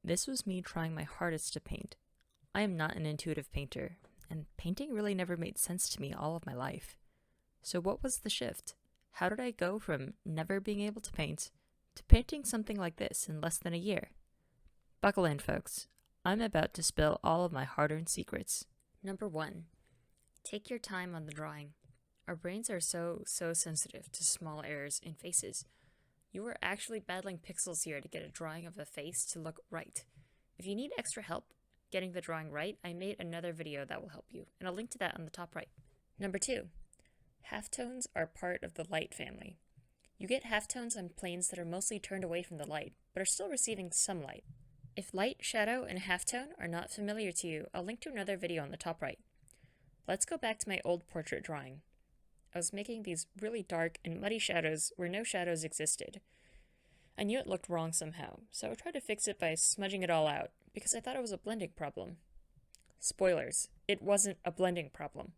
This was me trying my hardest to paint. I am not an intuitive painter, and painting really never made sense to me all of my life. So what was the shift? How did I go from never being able to paint to painting something like this in less than a year? Buckle in, folks. I'm about to spill all of my hard-earned secrets. Number 1. Take your time on the drawing. Our brains are so sensitive to small errors in faces. You are actually battling pixels here to get a drawing of a face to look right. If you need extra help getting the drawing right, I made another video that will help you, and I'll link to that on the top right. Number 2. Halftones are part of the light family. You get halftones on planes that are mostly turned away from the light, but are still receiving some light. If light, shadow, and halftone are not familiar to you, I'll link to another video on the top right. Let's go back to my old portrait drawing. I was making these really dark and muddy shadows where no shadows existed. I knew it looked wrong somehow, so I tried to fix it by smudging it all out, because I thought it was a blending problem. Spoilers, it wasn't a blending problem.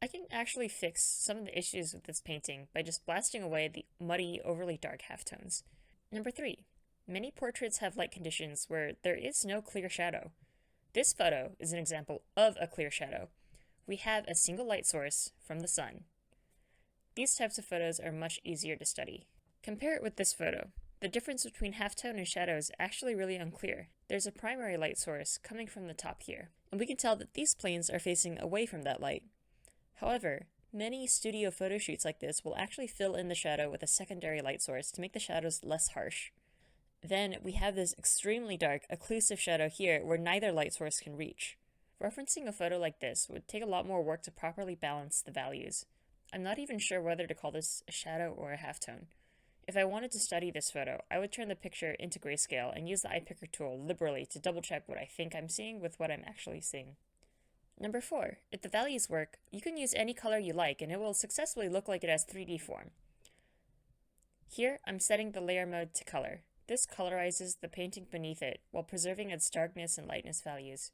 I can actually fix some of the issues with this painting by just blasting away the muddy, overly dark halftones. Number 3. Many portraits have light conditions where there is no clear shadow. This photo is an example of a clear shadow. We have a single light source from the sun. These types of photos are much easier to study. Compare it with this photo. The difference between halftone and shadow is actually really unclear. There's a primary light source coming from the top here, and we can tell that these planes are facing away from that light. However, many studio photo shoots like this will actually fill in the shadow with a secondary light source to make the shadows less harsh. Then we have this extremely dark, occlusive shadow here where neither light source can reach. Referencing a photo like this would take a lot more work to properly balance the values. I'm not even sure whether to call this a shadow or a halftone. If I wanted to study this photo, I would turn the picture into grayscale and use the eye picker tool liberally to double check what I think I'm seeing with what I'm actually seeing. Number 4. If the values work, you can use any color you like and it will successfully look like it has 3D form. Here, I'm setting the layer mode to color. This colorizes the painting beneath it while preserving its darkness and lightness values.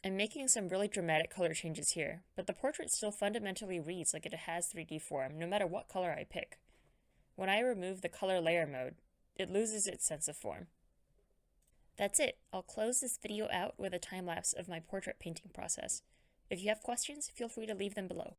I'm making some really dramatic color changes here, but the portrait still fundamentally reads like it has 3D form no matter what color I pick. When I remove the color layer mode, it loses its sense of form. That's it. I'll close this video out with a time lapse of my portrait painting process. If you have questions, feel free to leave them below.